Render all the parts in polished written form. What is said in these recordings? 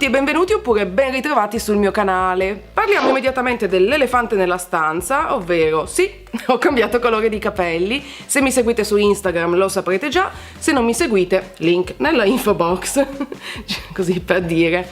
tutti e benvenuti oppure ben ritrovati sul mio canale. Parliamo immediatamente dell'elefante nella stanza, ovvero sì, ho cambiato colore di capelli. Se mi seguite su Instagram lo saprete già, se non mi seguite, link nella info box, così per dire.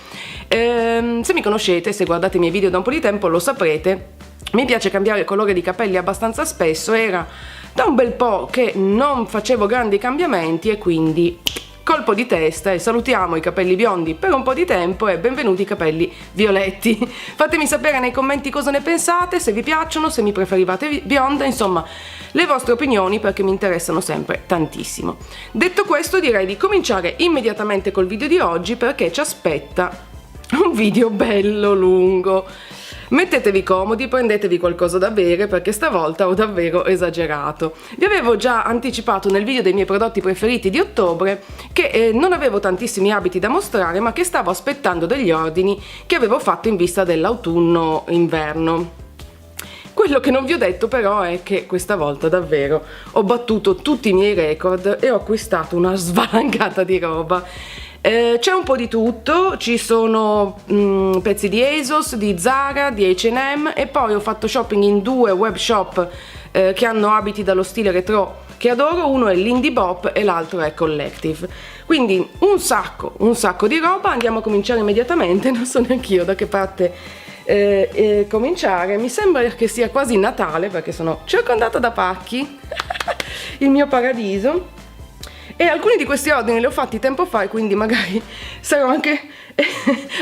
Se mi conoscete, se guardate i miei video da un po' di tempo lo saprete, mi piace cambiare colore di capelli abbastanza spesso, era da un bel po' che non facevo grandi cambiamenti e quindi colpo di testa e salutiamo i capelli biondi per un po' di tempo e benvenuti i capelli violetti. Fatemi sapere nei commenti cosa ne pensate, se vi piacciono, se mi preferivate bionda, insomma le vostre opinioni perché mi interessano sempre tantissimo. Detto questo direi di cominciare immediatamente col video di oggi perché ci aspetta un video bello lungo. Mettetevi comodi, prendetevi qualcosa da bere perché stavolta ho davvero esagerato. Vi avevo già anticipato nel video dei miei prodotti preferiti di ottobre che non avevo tantissimi abiti da mostrare ma che stavo aspettando degli ordini che avevo fatto in vista dell'autunno-inverno. Quello che non vi ho detto però è che questa volta davvero ho battuto tutti i miei record e ho acquistato una svalangata di roba. C'è un po' di tutto, ci sono pezzi di ASOS, di Zara, di H&M e poi ho fatto shopping in due web shop che hanno abiti dallo stile retro che adoro, uno è l'Indie Bop e l'altro è Collective. Quindi un sacco di roba, andiamo a cominciare immediatamente, non so neanche io da che parte cominciare, mi sembra che sia quasi Natale perché sono circondata da pacchi, il mio paradiso. E alcuni di questi ordini li ho fatti tempo fa e quindi magari sarò anche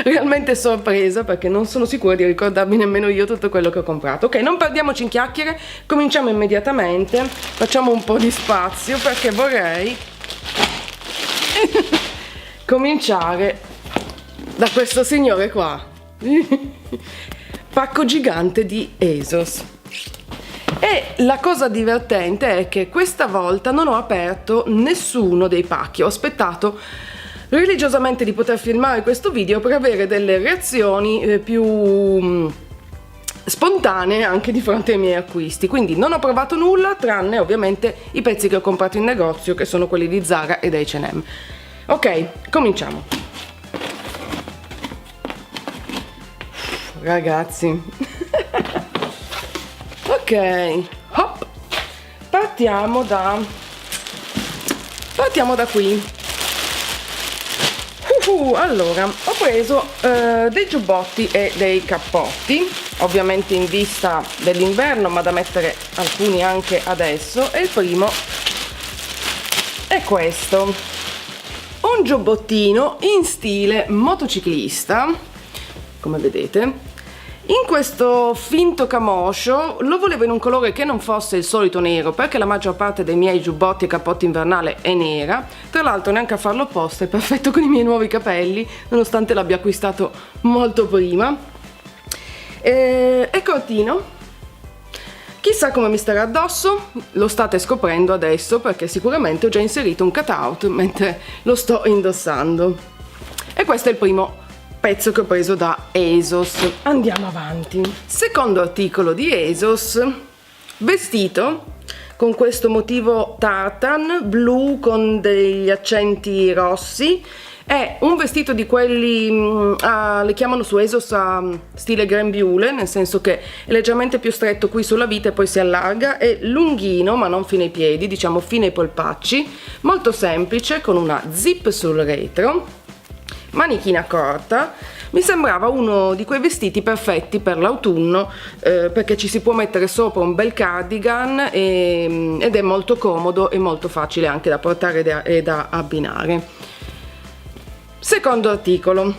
realmente sorpresa perché non sono sicura di ricordarmi nemmeno io tutto quello che ho comprato. Ok, non perdiamoci in chiacchiere, cominciamo immediatamente, facciamo un po' di spazio perché vorrei cominciare da questo signore qua, pacco gigante di ASOS. E la cosa divertente è che questa volta non ho aperto nessuno dei pacchi, ho aspettato religiosamente di poter filmare questo video per avere delle reazioni più spontanee anche di fronte ai miei acquisti, quindi non ho provato nulla tranne ovviamente i pezzi che ho comprato in negozio che sono quelli di Zara ed H&M. Ok, cominciamo. Ragazzi ok, hop, partiamo da qui. Allora, ho preso dei giubbotti e dei cappotti, ovviamente in vista dell'inverno, ma da mettere alcuni anche adesso. E il primo è questo, un giubbottino in stile motociclista, come vedete. In questo finto camoscio lo volevo in un colore che non fosse il solito nero perché la maggior parte dei miei giubbotti e cappotti invernale è nera. Tra l'altro neanche a farlo apposta è perfetto con i miei nuovi capelli nonostante l'abbia acquistato molto prima. È cortino, chissà come mi starà addosso, lo state scoprendo adesso perché sicuramente ho già inserito un cutout mentre lo sto indossando. E questo è il primo pezzo che ho preso da ASOS. Andiamo avanti. Secondo articolo di ASOS, vestito con questo motivo tartan blu con degli accenti rossi. È un vestito di quelli le chiamano su ASOS a stile grembiule, nel senso che è leggermente più stretto qui sulla vita e poi si allarga, è lunghino ma non fino ai piedi, diciamo fino ai polpacci, molto semplice con una zip sul retro, manichina corta. Mi sembrava uno di quei vestiti perfetti per l'autunno perché ci si può mettere sopra un bel cardigan ed è molto comodo e molto facile anche da portare e da abbinare. Secondo articolo,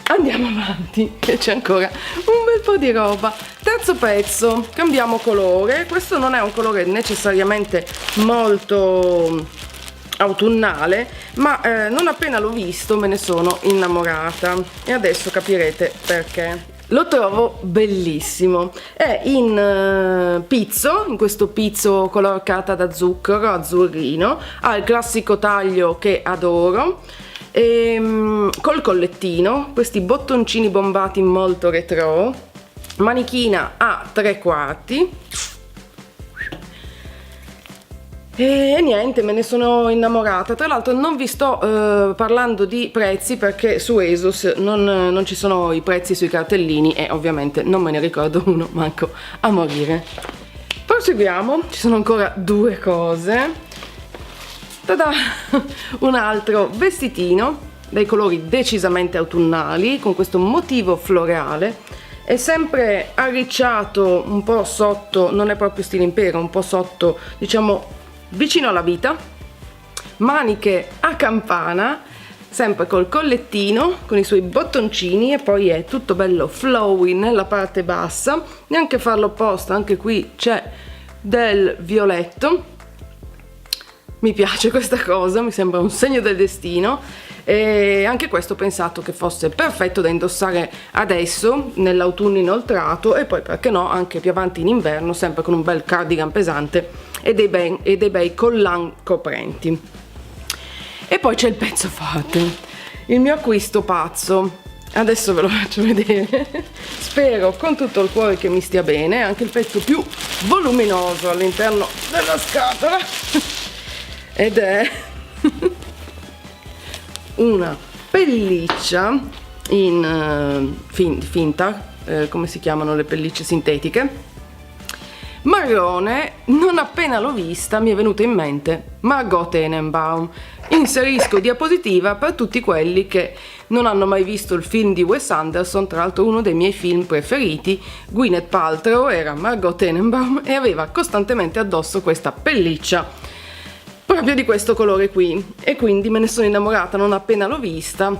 andiamo avanti che c'è ancora un bel po' di roba. Terzo pezzo, cambiamo colore. Questo non è un colore necessariamente molto autunnale, ma non appena l'ho visto me ne sono innamorata e adesso capirete perché. Lo trovo bellissimo, è in pizzo, in questo pizzo color carta da zucchero azzurrino, ha il classico taglio che adoro, col collettino, questi bottoncini bombati molto retro, manichina a 3/4. E niente, me ne sono innamorata. Tra l'altro non vi sto parlando di prezzi perché su ASOS non ci sono i prezzi sui cartellini e ovviamente non me ne ricordo uno manco a morire. Proseguiamo, ci sono ancora due cose. Tada! Un altro vestitino dai colori decisamente autunnali con questo motivo floreale. È sempre arricciato un po' sotto, non è proprio stile impero, un po' sotto, diciamo vicino alla vita, maniche a campana, sempre col collettino, con i suoi bottoncini, e poi è tutto bello flowy nella parte bassa, neanche farlo apposta, anche qui c'è del violetto. Mi piace questa cosa, mi sembra un segno del destino, e anche questo ho pensato che fosse perfetto da indossare adesso nell'autunno inoltrato, e poi perché no anche più avanti in inverno, sempre con un bel cardigan pesante e dei bei collant coprenti. E poi c'è il pezzo forte, il mio acquisto pazzo. Adesso ve lo faccio vedere. Spero con tutto il cuore che mi stia bene. Anche il pezzo più voluminoso all'interno della scatola ed è una pelliccia in finta, come si chiamano le pellicce sintetiche, marrone. Non appena l'ho vista mi è venuta in mente Margot Tenenbaum. Inserisco diapositiva per tutti quelli che non hanno mai visto il film di Wes Anderson, tra l'altro uno dei miei film preferiti. Gwyneth Paltrow era Margot Tenenbaum e aveva costantemente addosso questa pelliccia proprio di questo colore qui, e quindi me ne sono innamorata non appena l'ho vista.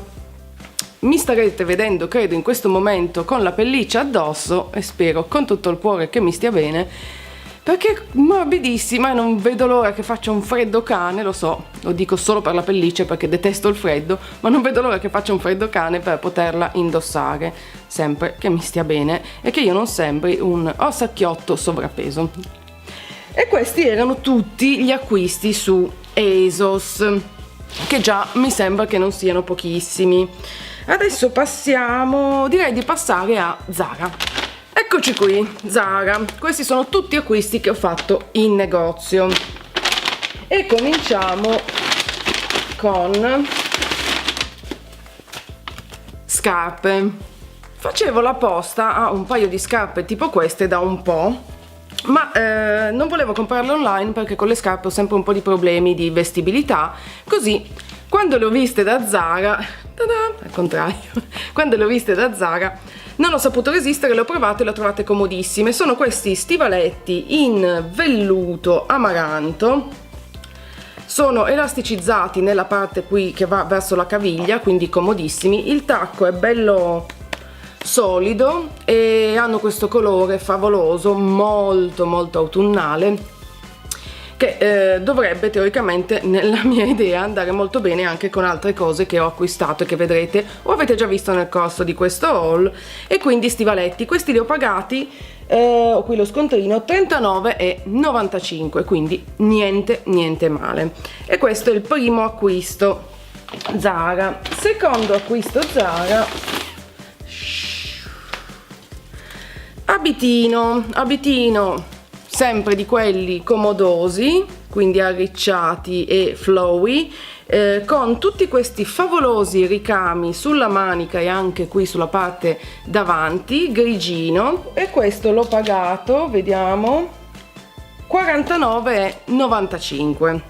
Mi starete vedendo, credo, in questo momento con la pelliccia addosso, e spero con tutto il cuore che mi stia bene, perché è morbidissima e non vedo l'ora che faccia un freddo cane. Lo so, lo dico solo per la pelliccia perché detesto il freddo, ma non vedo l'ora che faccia un freddo cane per poterla indossare, sempre che mi stia bene e che io non sembri un orsacchiotto sovrappeso. E questi erano tutti gli acquisti su ASOS, che già mi sembra che non siano pochissimi. Adesso passiamo, direi di passare a Zara. Eccoci qui, Zara. Questi sono tutti acquisti che ho fatto in negozio. E cominciamo con scarpe. Facevo la posta a un paio di scarpe tipo queste da un po', ma non volevo comprarle online perché con le scarpe ho sempre un po' di problemi di vestibilità, così quando le ho viste da Zara, al contrario, quando le ho viste da Zara non ho saputo resistere, le ho provate e le ho trovate comodissime. Sono questi stivaletti in velluto amaranto, sono elasticizzati nella parte qui che va verso la caviglia, quindi comodissimi. Il tacco è bello solido e hanno questo colore favoloso, molto molto autunnale, che dovrebbe teoricamente, nella mia idea, andare molto bene anche con altre cose che ho acquistato e che vedrete o avete già visto nel corso di questo haul. E quindi stivaletti, questi li ho pagati, ho qui lo scontrino, 39,95, quindi niente male. E questo è il primo acquisto Zara. Secondo acquisto Zara, abitino sempre di quelli comodosi, quindi arricciati e flowy, con tutti questi favolosi ricami sulla manica e anche qui sulla parte davanti, grigino. E questo l'ho pagato, vediamo, 49,95.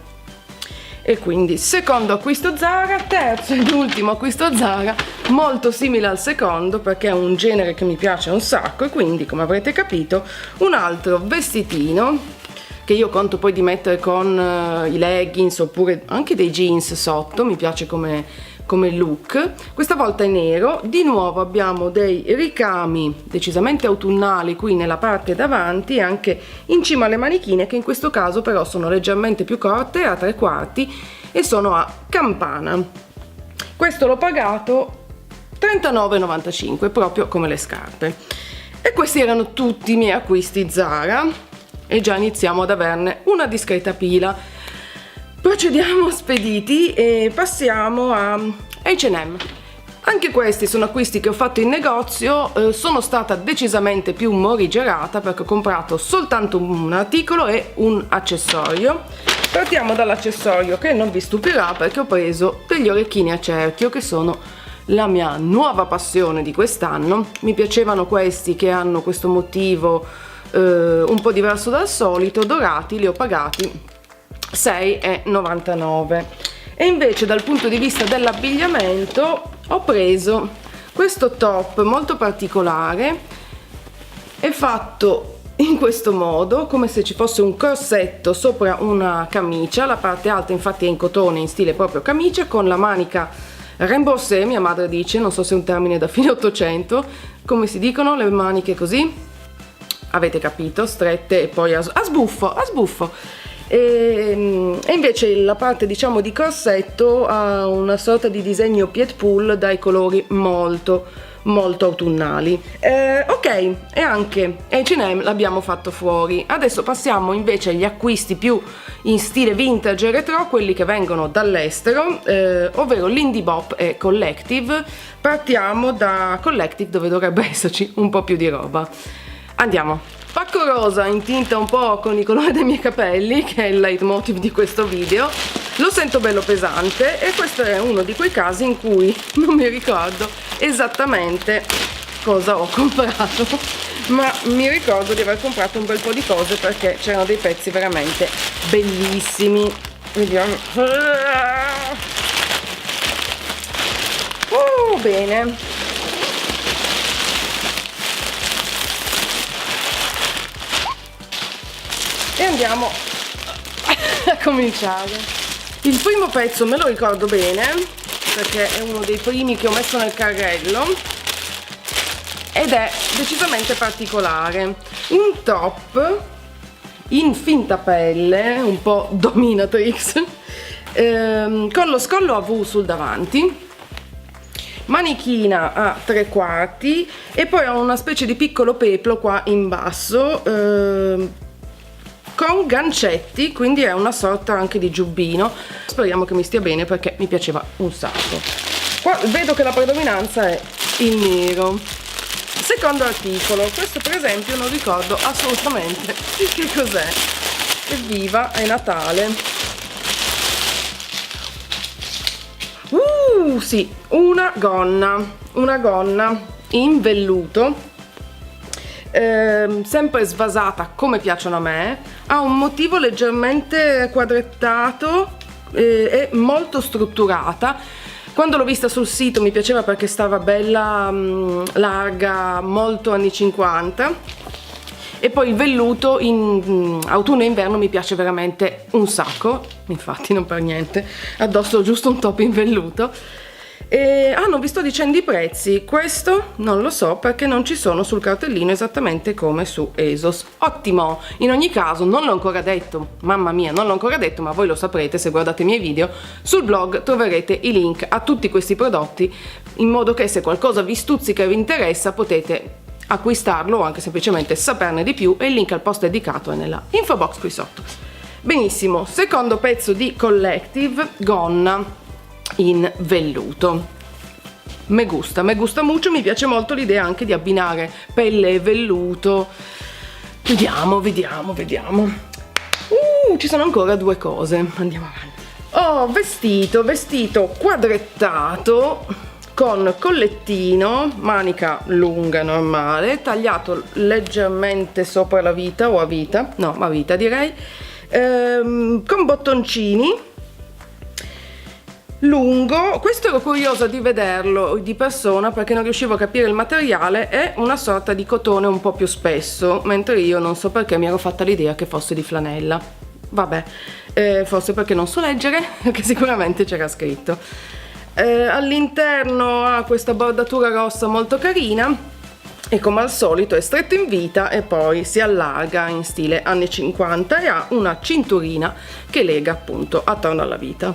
E quindi secondo acquisto Zara. Terzo ed ultimo acquisto Zara, molto simile al secondo perché è un genere che mi piace un sacco, e quindi, come avrete capito, un altro vestitino che io conto poi di mettere con i leggings oppure anche dei jeans sotto. Mi piace come look. Questa volta è nero, di nuovo abbiamo dei ricami decisamente autunnali qui nella parte davanti e anche in cima alle manichine, che in questo caso però sono leggermente più corte, a 3/4, e sono a campana. Questo l'ho pagato 39,95, proprio come le scarpe. E questi erano tutti i miei acquisti Zara, e già iniziamo ad averne una discreta pila. Procediamo spediti e passiamo a H&M. Anche questi sono acquisti che ho fatto in negozio. Sono stata decisamente più morigerata perché ho comprato soltanto un articolo e un accessorio. Partiamo dall'accessorio che non vi stupirà, perché ho preso degli orecchini a cerchio che sono la mia nuova passione di quest'anno. Mi piacevano questi che hanno questo motivo un po' diverso dal solito, dorati, li ho pagati 6,99 e invece dal punto di vista dell'abbigliamento ho preso questo top molto particolare, è fatto in questo modo, come se ci fosse un corsetto sopra una camicia, la parte alta infatti è in cotone in stile proprio camicia, con la manica remboursée, mia madre dice, non so se è un termine da fine 800, come si dicono le maniche così, avete capito, strette e poi a sbuffo. E invece la parte diciamo di corsetto ha una sorta di disegno pied pull dai colori molto autunnali. Ok, e anche H&M l'abbiamo fatto fuori. Adesso passiamo invece agli acquisti più in stile vintage e retro, quelli che vengono dall'estero, ovvero l'Indie Bop e Collective. Partiamo da Collective, dove dovrebbe esserci un po' più di roba. Andiamo. Pacco rosa in tinta un po' con i colori dei miei capelli, che è il leitmotiv di questo video. Lo sento bello pesante e questo è uno di quei casi in cui non mi ricordo esattamente cosa ho comprato, ma mi ricordo di aver comprato un bel po' di cose perché c'erano dei pezzi veramente bellissimi. Vediamo. Bene. E andiamo a cominciare. Il primo pezzo me lo ricordo bene perché è uno dei primi che ho messo nel carrello ed è decisamente particolare. Un top in finta pelle, un po' dominatrix, con lo scollo a V sul davanti, manichina a 3/4 e poi ha una specie di piccolo peplo qua in basso, con gancetti, quindi è una sorta anche di giubbino. Speriamo che mi stia bene perché mi piaceva un sacco. Qua vedo che la predominanza è il nero. Secondo articolo, questo per esempio non ricordo assolutamente che cos'è. Evviva, è Natale. Sì, una gonna in velluto, sempre svasata come piacciono a me, ha un motivo leggermente quadrettato e molto strutturata. Quando l'ho vista sul sito mi piaceva perché stava bella larga, molto anni 50, e poi il velluto in autunno e inverno mi piace veramente un sacco, infatti non per niente addosso giusto un top in velluto. Non vi sto dicendo i prezzi, questo non lo so perché non ci sono sul cartellino esattamente come su ASOS. Ottimo! In ogni caso non l'ho ancora detto, mamma mia, non l'ho ancora detto, ma voi lo saprete se guardate i miei video. Sul blog troverete i link a tutti questi prodotti, in modo che se qualcosa vi stuzzica e vi interessa potete acquistarlo o anche semplicemente saperne di più, e il link al post dedicato è nella info box qui sotto. Benissimo, secondo pezzo di Collective, gonna in velluto. Me gusta mucho, mi piace molto l'idea anche di abbinare pelle e velluto. Vediamo. Ci sono ancora due cose, andiamo avanti. Vestito quadrettato con collettino, manica lunga normale, tagliato leggermente sopra la vita o a vita, no, a vita direi, con bottoncini lungo. Questo ero curiosa di vederlo di persona perché non riuscivo a capire il materiale. È una sorta di cotone un po' più spesso, mentre io non so perché mi ero fatta l'idea che fosse di flanella. Vabbè, forse perché non so leggere, che sicuramente c'era scritto. All'interno ha questa bordatura rossa molto carina e come al solito è stretto in vita e poi si allarga in stile anni 50 e ha una cinturina che lega appunto attorno alla vita.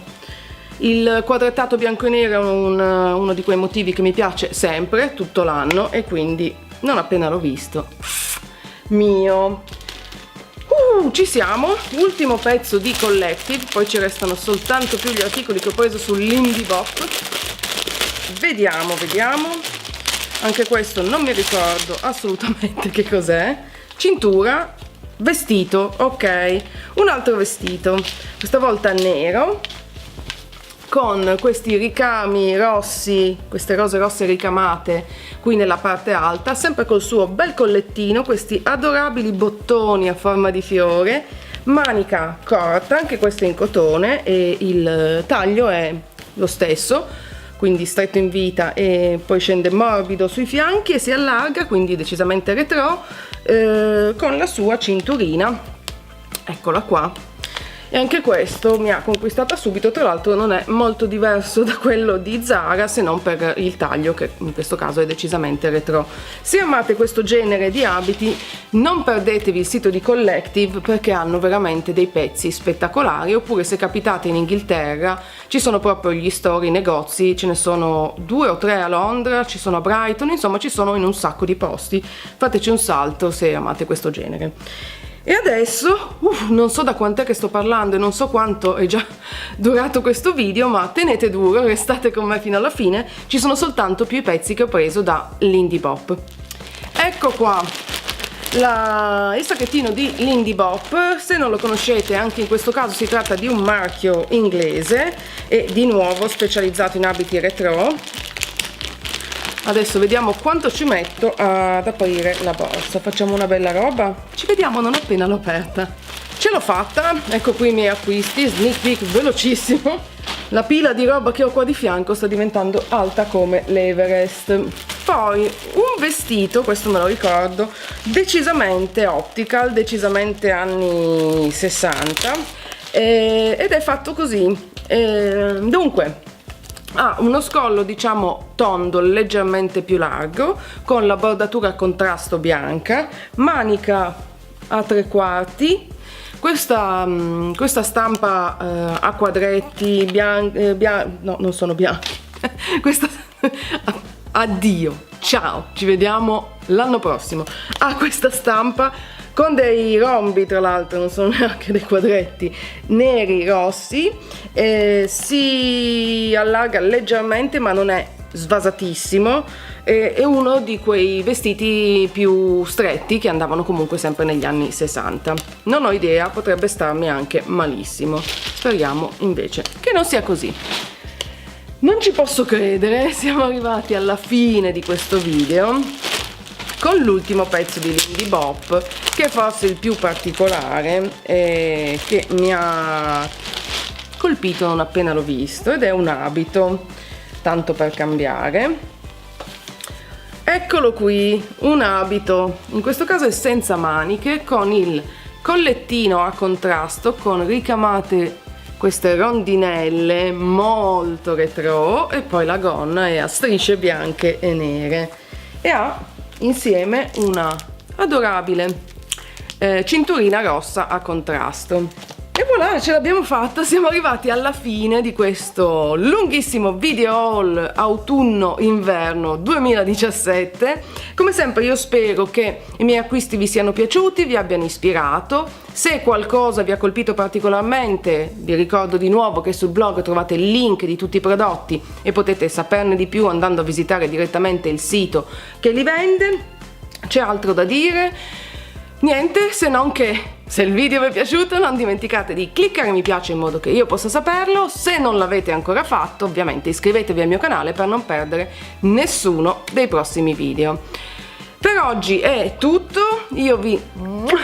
Il quadrettato bianco e nero è uno di quei motivi che mi piace sempre, tutto l'anno, e quindi non appena l'ho visto, mio. Ci siamo, ultimo pezzo di Collective, poi ci restano soltanto più gli articoli che ho preso sull'Indie Bop. Vediamo, anche questo non mi ricordo assolutamente che cos'è. Cintura vestito, ok, un altro vestito, questa volta nero, con questi ricami rossi, queste rose rosse ricamate qui nella parte alta, sempre col suo bel collettino, questi adorabili bottoni a forma di fiore, manica corta, anche questa in cotone, e il taglio è lo stesso, quindi stretto in vita e poi scende morbido sui fianchi e si allarga, quindi decisamente retro, con la sua cinturina, eccola qua. E anche questo mi ha conquistata subito, tra l'altro non è molto diverso da quello di Zara, se non per il taglio, che in questo caso è decisamente retro. Se amate questo genere di abiti, non perdetevi il sito di Collective, perché hanno veramente dei pezzi spettacolari, oppure se capitate in Inghilterra ci sono proprio gli store, i negozi, ce ne sono 2 o 3 a Londra, ci sono a Brighton, insomma ci sono in un sacco di posti. Fateci un salto se amate questo genere. E adesso, non so da quant'è che sto parlando e non so quanto è già durato questo video, ma tenete duro, restate con me fino alla fine, ci sono soltanto più i pezzi che ho preso da Lindy Bop. Ecco qua il sacchettino di Lindy Bop. Se non lo conoscete, anche in questo caso si tratta di un marchio inglese e di nuovo specializzato in abiti retro. Adesso vediamo quanto ci metto ad aprire la borsa. Facciamo una bella roba. Ci vediamo non appena l'ho aperta. Ce l'ho fatta. Ecco qui i miei acquisti. Sneak peek velocissimo. La pila di roba che ho qua di fianco sta diventando alta come l'Everest. Poi un vestito, questo me lo ricordo, decisamente optical, decisamente anni 60, ed è fatto così. Dunque, ha uno scollo diciamo tondo, leggermente più largo, con la bordatura a contrasto bianca, manica a 3/4, questa stampa a quadretti no, non sono bianchi, questa addio, ciao, ci vediamo l'anno prossimo. Ha questa stampa con dei rombi, tra l'altro non sono neanche dei quadretti, neri rossi, si allarga leggermente ma non è svasatissimo, è uno di quei vestiti più stretti che andavano comunque sempre negli anni 60. Non ho idea, potrebbe starmi anche malissimo, speriamo invece che non sia così. Non ci posso credere, siamo arrivati alla fine di questo video con l'ultimo pezzo di Lindy Bop, che è forse il più particolare, che mi ha colpito non appena l'ho visto, ed è un abito, tanto per cambiare. Eccolo qui, un abito, in questo caso è senza maniche, con il collettino a contrasto, con ricamate queste rondinelle molto retro, e poi la gonna è a strisce bianche e nere e ha insieme una adorabile cinturina rossa a contrasto. E voilà, ce l'abbiamo fatta, siamo arrivati alla fine di questo lunghissimo video haul autunno-inverno 2017. Come sempre io spero che i miei acquisti vi siano piaciuti, vi abbiano ispirato. Se qualcosa vi ha colpito particolarmente, vi ricordo di nuovo che sul blog trovate il link di tutti i prodotti e potete saperne di più andando a visitare direttamente il sito che li vende. C'è altro da dire? Niente, se non che se il video vi è piaciuto non dimenticate di cliccare mi piace in modo che io possa saperlo. Se non l'avete ancora fatto, ovviamente iscrivetevi al mio canale per non perdere nessuno dei prossimi video. Per oggi è tutto, io vi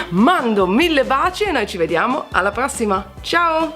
mando 1000 baci e noi ci vediamo alla prossima. Ciao!